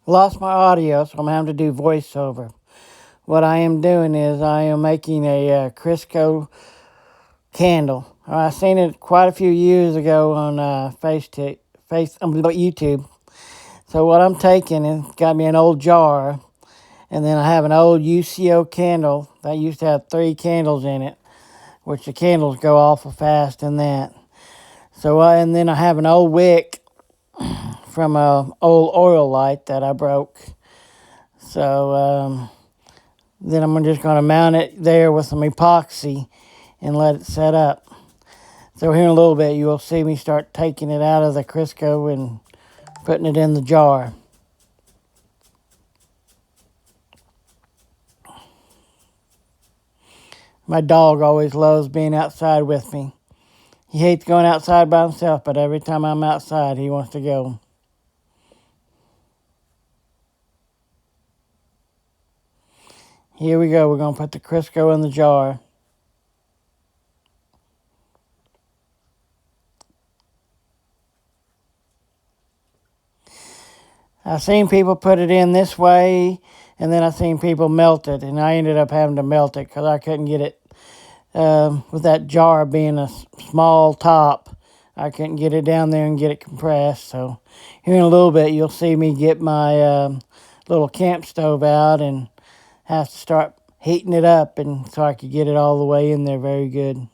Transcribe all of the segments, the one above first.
Lost my audio, so I'm having to do voiceover. What I am doing is I am making a crisco candle. I seen it quite a few years ago on YouTube. So what I'm taking is got me an old jar, and then I have an old UCO candle that used to have 3 candles in it, which the candles go awful fast in that. And then I have an old wick from a old oil light that I broke. So then I'm just going to mount it there with some epoxy and let it set up. So here in a little bit, you will see me start taking it out of the Crisco and putting it in the jar. My dog always loves being outside with me. He hates going outside by himself, but every time I'm outside, he wants to go. Here we go. We're going to put the Crisco in the jar. I've seen people put it in this way, and then I've seen people melt it, and I ended up having to melt it because I couldn't get it with that jar being a small top. I couldn't get it down there and get it compressed. So here in a little bit, you'll see me get my little camp stove out and have to start heating it up, and so I could get it all the way in there very good.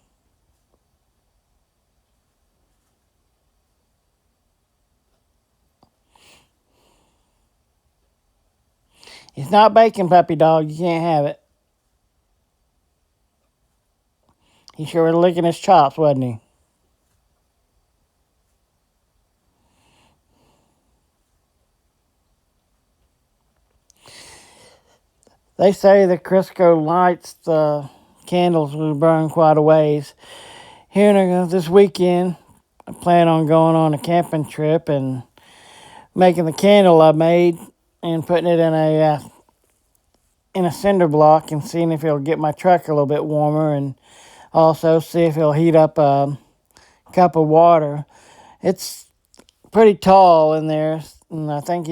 It's not bacon, puppy dog. You can't have it. He sure was licking his chops, wasn't he? They say the Crisco lights the candles will burn quite a ways. Here this weekend, I plan on going on a camping trip and making the candle I made and putting it in a cinder block and seeing if it'll get my truck a little bit warmer, and also see if it'll heat up a cup of water. It's pretty tall in there, and I think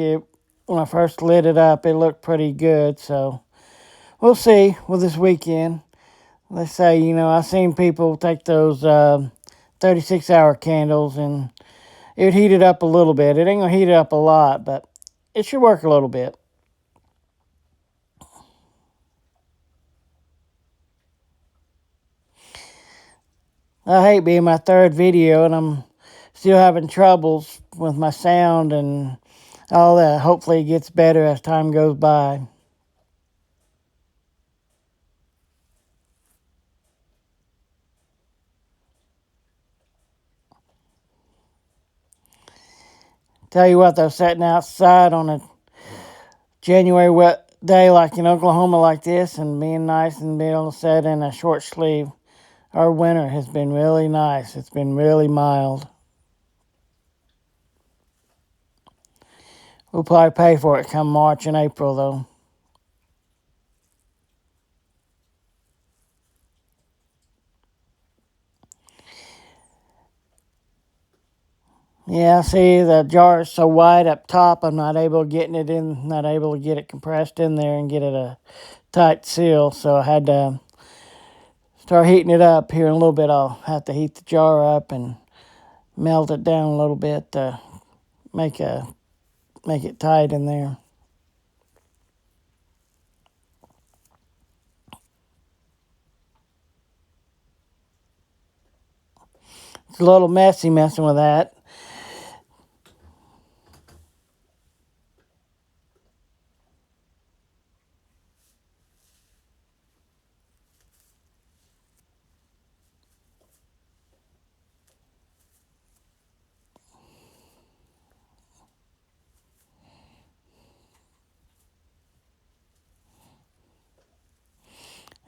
when I first lit it up, it looked pretty good. So we'll see with this weekend. Let's say, I've seen people take those 36-hour candles, and it would heat it up a little bit. It ain't going to heat it up a lot, but it should work a little bit. I hate being my third video, and I'm still having troubles with my sound and all that. Hopefully it gets better as time goes by. Tell you what, though, sitting outside on a January wet day like in Oklahoma like this and being nice and being able to sit in a short sleeve, our winter has been really nice. It's been really mild. We'll probably pay for it come March and April, though. Yeah, see, the jar is so wide up top, I'm not able to get it compressed in there and get it a tight seal. So I had to start heating it up. Here in a little bit, I'll have to heat the jar up and melt it down a little bit to make it tight in there. It's a little messy messing with that.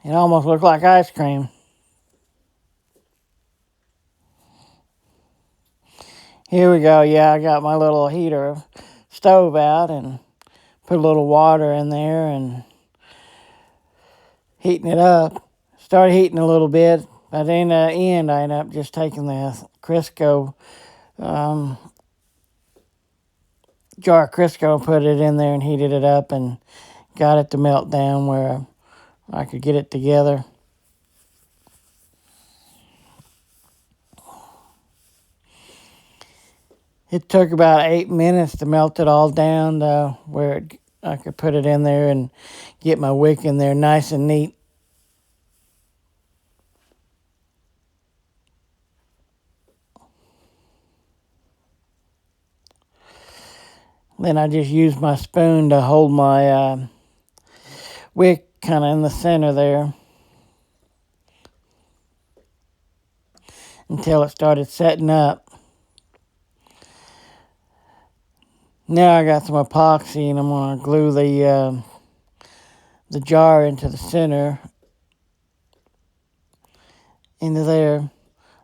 It almost looked like ice cream. Here we go. Yeah, I got my little heater stove out and put a little water in there and heating it up. Started heating a little bit, but in the end, I ended up just taking the Crisco jar of Crisco and put it in there and heated it up and got it to melt down where I could get it together. It took about 8 minutes to melt it all down where I could put it in there and get my wick in there nice and neat. Then I just used my spoon to hold my wick kind of in the center there until it started setting up. Now I got some epoxy and I'm going to glue the jar into the center into there.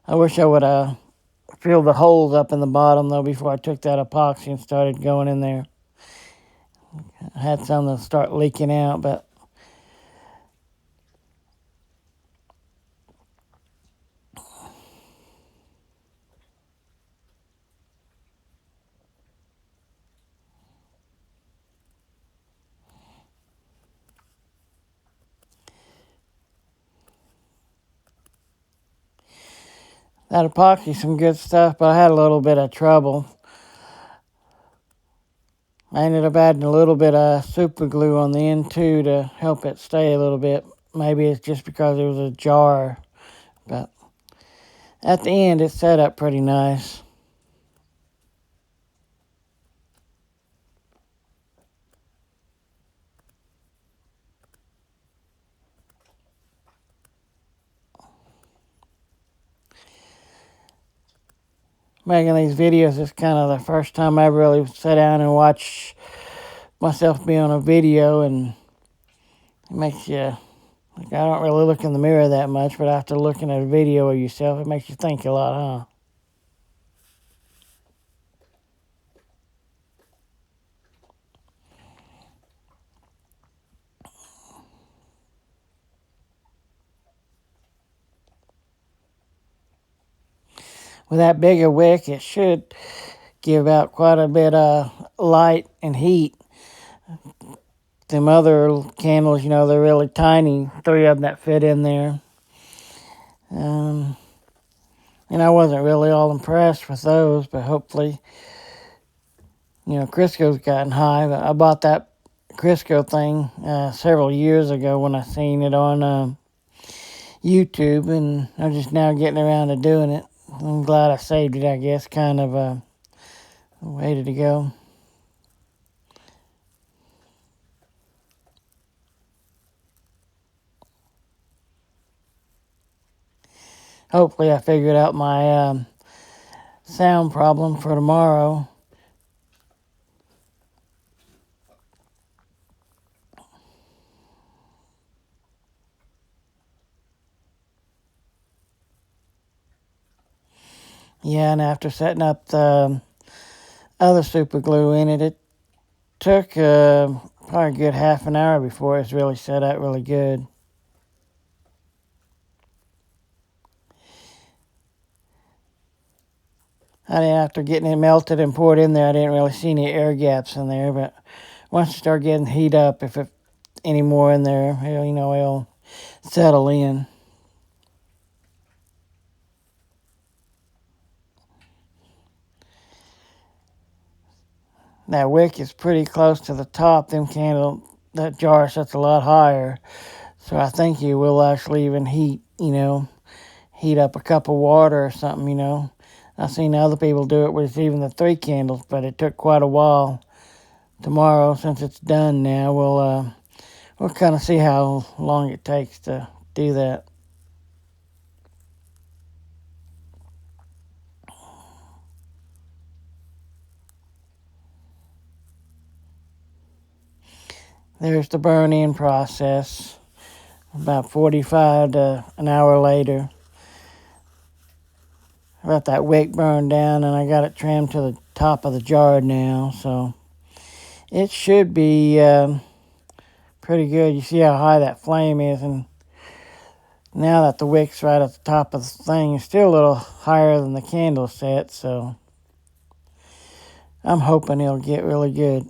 I wish I would have filled the holes up in the bottom though before I took that epoxy and started going in there. I had some that start leaking out, but that epoxy some good stuff, but I had a little bit of trouble. I ended up adding a little bit of super glue on the end too to help it stay a little bit. Maybe it's just because it was a jar, but at the end it set up pretty nice. Making these videos is kind of the first time I really sat down and watched myself be on a video, and it makes you, like, I don't really look in the mirror that much, but after looking at a video of yourself, it makes you think a lot, huh? With that bigger wick, it should give out quite a bit of light and heat. Them other candles, they're really tiny, 3 of them that fit in there. And I wasn't really all impressed with those, but hopefully, Crisco's gotten high. But I bought that Crisco thing several years ago when I seen it on YouTube, and I'm just now getting around to doing it. I'm glad I saved it, I guess, kind of way to go. Hopefully I figured out my sound problem for tomorrow. Yeah, and after setting up the other super glue in it, it took probably a good half an hour before it's really set up really good. After getting it melted and poured in there, I didn't really see any air gaps in there, but once you start getting heat up, if it any more in there, it'll settle in. That wick is pretty close to the top. That jar sets a lot higher. So I think you will actually even heat up a cup of water or something. I've seen other people do it with even the 3 candles, but it took quite a while. Tomorrow, since it's done now, we'll kind of see how long it takes to do that. There's the burn-in process. About 45 to an hour later. I got that wick burned down and I got it trimmed to the top of the jar now, so it should be pretty good. You see how high that flame is, and now that the wick's right at the top of the thing, it's still a little higher than the candle set, so I'm hoping it'll get really good.